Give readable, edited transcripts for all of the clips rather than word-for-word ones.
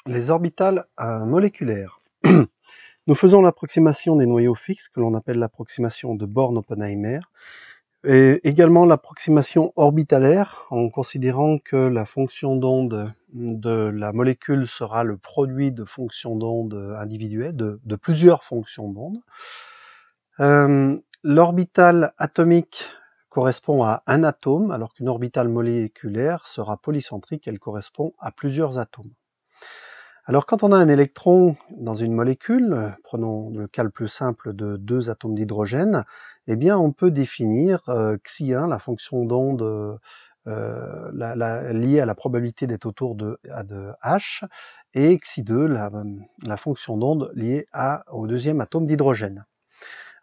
Les orbitales moléculaires. Nous faisons l'approximation des noyaux fixes, que l'on appelle l'approximation de Born-Oppenheimer, et également l'approximation orbitalaire, en considérant que la fonction d'onde de la molécule sera le produit de fonctions d'onde individuelles, de plusieurs fonctions d'onde. L'orbitale atomique correspond à un atome, alors qu'une orbitale moléculaire sera polycentrique, elle correspond à plusieurs atomes. Alors quand on a un électron dans une molécule, prenons le cas le plus simple de deux atomes d'hydrogène, eh bien on peut définir xi1, la fonction d'onde liée à la probabilité d'être autour de H, et xi2, la fonction d'onde liée au deuxième atome d'hydrogène.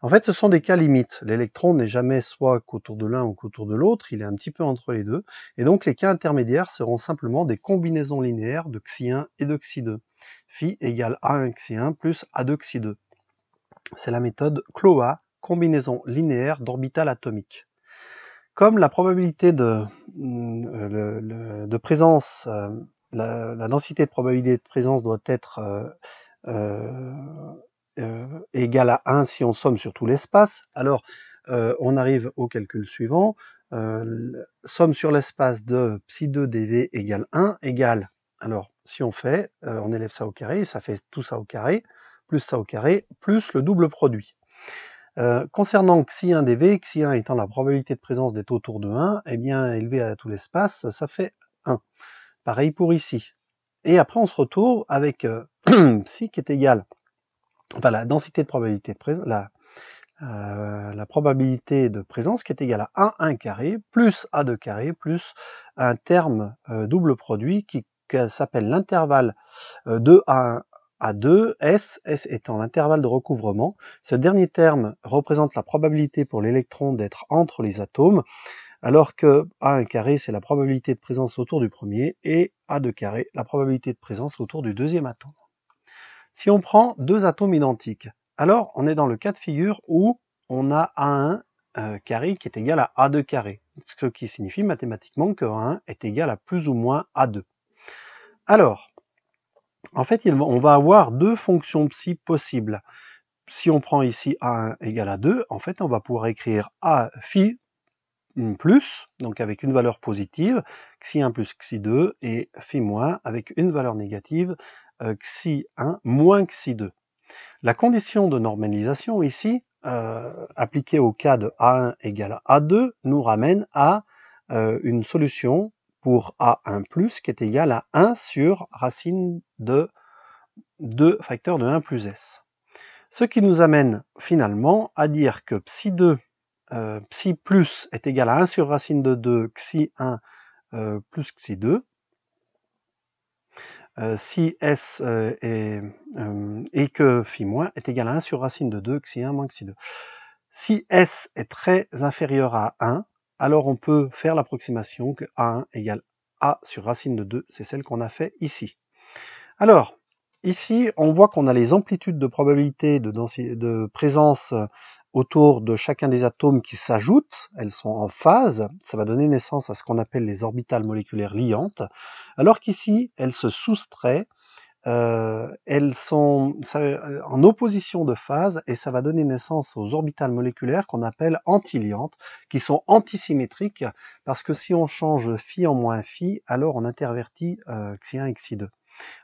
En fait, ce sont des cas limites. L'électron n'est jamais soit qu'autour de l'un ou qu'autour de l'autre, il est un petit peu entre les deux. Et donc, les cas intermédiaires seront simplement des combinaisons linéaires de xi1 et de xi2. Phi égale A1 xi1 plus A2 xi2. C'est la méthode CLOA, combinaison linéaire d'orbitales atomiques. Comme la probabilité de présence, la densité de probabilité de présence doit être égale à 1 si on somme sur tout l'espace, alors on arrive au calcul suivant. Somme sur l'espace de psi2 dv égale 1 égale, alors si on fait, on élève ça au carré, ça fait tout ça au carré, plus ça au carré, plus le double produit. Concernant xi1 dv, xi1 étant la probabilité de présence d'être autour de 1, eh bien élevé à tout l'espace, ça fait 1. Pareil pour ici. Et après on se retrouve avec psi qui est égal, enfin la densité de probabilité de présence, la probabilité de présence qui est égale à A1 carré plus A2 carré plus un terme double produit qui s'appelle l'intervalle de A1 à 2, S étant l'intervalle de recouvrement. Ce dernier terme représente la probabilité pour l'électron d'être entre les atomes, alors que A1 carré, c'est la probabilité de présence autour du premier, et A2 carré, la probabilité de présence autour du deuxième atome. Si on prend deux atomes identiques, alors on est dans le cas de figure où on a A1 carré qui est égal à A2 carré, ce qui signifie mathématiquement que A1 est égal à plus ou moins A2. Alors, en fait, on va avoir deux fonctions psi possibles. Si on prend ici A1 égale à 2, en fait, on va pouvoir écrire A phi plus, donc avec une valeur positive, xi1 plus xi2, et phi moins avec une valeur négative, xi1 moins xi2. La condition de normalisation ici, appliquée au cas de A1 égale à A2, nous ramène à une solution pour A1 plus qui est égale à 1 sur racine de 2 facteur de 1 plus S. Ce qui nous amène finalement à dire que psi2, psi plus est égal à 1 sur racine de 2 xi1 plus xi2, si S et que phi moins est égal à 1 sur racine de 2 xi1 moins xi2. Si S est très inférieur à 1, alors on peut faire l'approximation que A1 égale A sur racine de 2, c'est celle qu'on a fait ici. Alors, ici, on voit qu'on a les amplitudes de probabilité de présence autour de chacun des atomes qui s'ajoutent, elles sont en phase, ça va donner naissance à ce qu'on appelle les orbitales moléculaires liantes, alors qu'ici, elles se soustraient, elles sont en opposition de phase, et ça va donner naissance aux orbitales moléculaires qu'on appelle antiliantes, qui sont antisymétriques, parce que si on change phi en moins phi, alors on intervertit xi1 et xi2.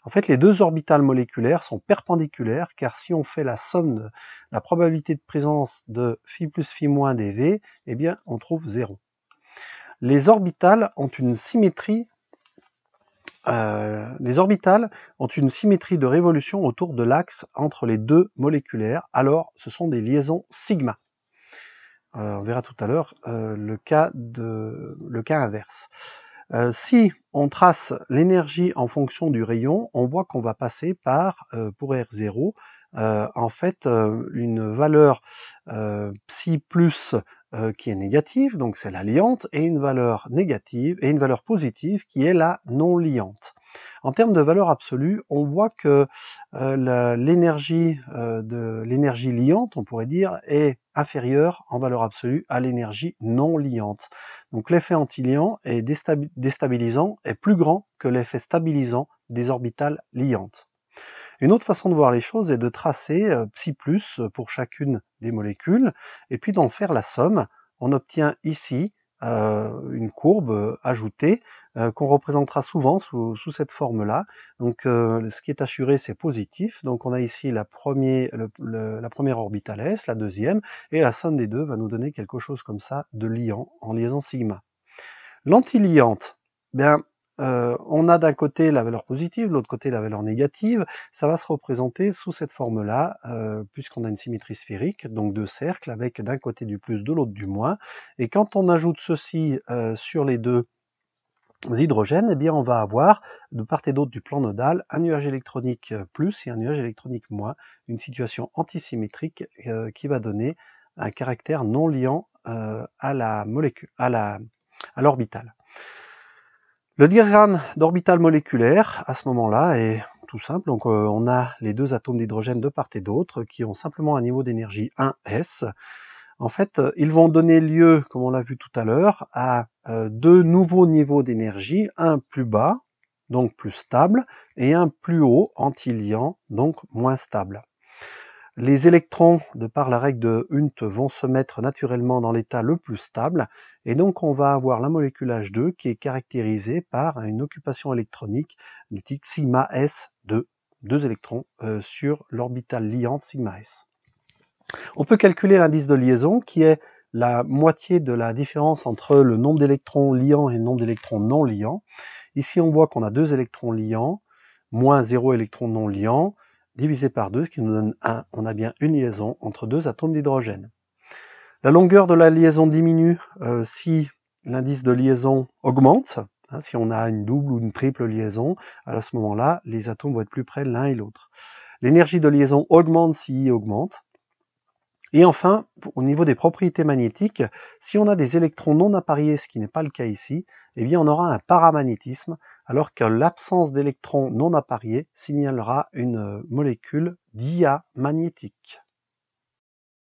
En fait, les deux orbitales moléculaires sont perpendiculaires, car si on fait la somme de la probabilité de présence de phi plus phi moins dv, eh bien, on trouve 0. Les orbitales ont une symétrie de révolution autour de l'axe entre les deux moléculaires, alors ce sont des liaisons sigma. On verra tout à l'heure le cas inverse. Si on trace l'énergie en fonction du rayon, on voit qu'on va passer par, pour R0, en fait, une valeur psi plus qui est négative, donc c'est la liante, et une valeur négative, et une valeur positive qui est la non liante. En termes de valeur absolue, on voit que l'énergie liante, on pourrait dire, est inférieure en valeur absolue à l'énergie non liante. Donc l'effet antiliant et déstabilisant est plus grand que l'effet stabilisant des orbitales liantes. Une autre façon de voir les choses est de tracer psi plus pour chacune des molécules, et puis d'en faire la somme. On obtient ici une courbe ajoutée qu'on représentera souvent sous cette forme-là. Donc ce qui est assuré, c'est positif. Donc on a ici la première orbitale S, la deuxième, et la somme des deux va nous donner quelque chose comme ça de liant en liaison sigma. L'antiliante, bien, on a d'un côté la valeur positive, de l'autre côté la valeur négative. Ça va se représenter sous cette forme-là, puisqu'on a une symétrie sphérique, donc deux cercles, avec d'un côté du plus, de l'autre du moins. Et quand on ajoute ceci sur les deux hydrogènes, eh bien on va avoir de part et d'autre du plan nodal un nuage électronique plus et un nuage électronique moins, une situation antisymétrique qui va donner un caractère non liant à la molécule, à l'orbitale. Le diagramme d'orbital moléculaire, à ce moment-là, est tout simple. Donc, on a les deux atomes d'hydrogène de part et d'autre qui ont simplement un niveau d'énergie 1s. En fait, ils vont donner lieu, comme on l'a vu tout à l'heure, à deux nouveaux niveaux d'énergie, un plus bas, donc plus stable, et un plus haut, anti-liant, donc moins stable. Les électrons, de par la règle de Hund, vont se mettre naturellement dans l'état le plus stable, et donc on va avoir la molécule H2 qui est caractérisée par une occupation électronique du type sigma S de 2 électrons sur l'orbitale liante sigma S. On peut calculer l'indice de liaison qui est la moitié de la différence entre le nombre d'électrons liants et le nombre d'électrons non liants. Ici on voit qu'on a 2 électrons liants, moins 0 électrons non liants, divisé par 2, ce qui nous donne 1. On a bien une liaison entre deux atomes d'hydrogène. La longueur de la liaison diminue si l'indice de liaison augmente. Hein, si on a une double ou une triple liaison, à ce moment-là, les atomes vont être plus près l'un et l'autre. L'énergie de liaison augmente si I augmente. Et enfin, au niveau des propriétés magnétiques, si on a des électrons non appariés, ce qui n'est pas le cas ici, eh bien on aura un paramagnétisme, alors que l'absence d'électrons non appariés signalera une molécule diamagnétique.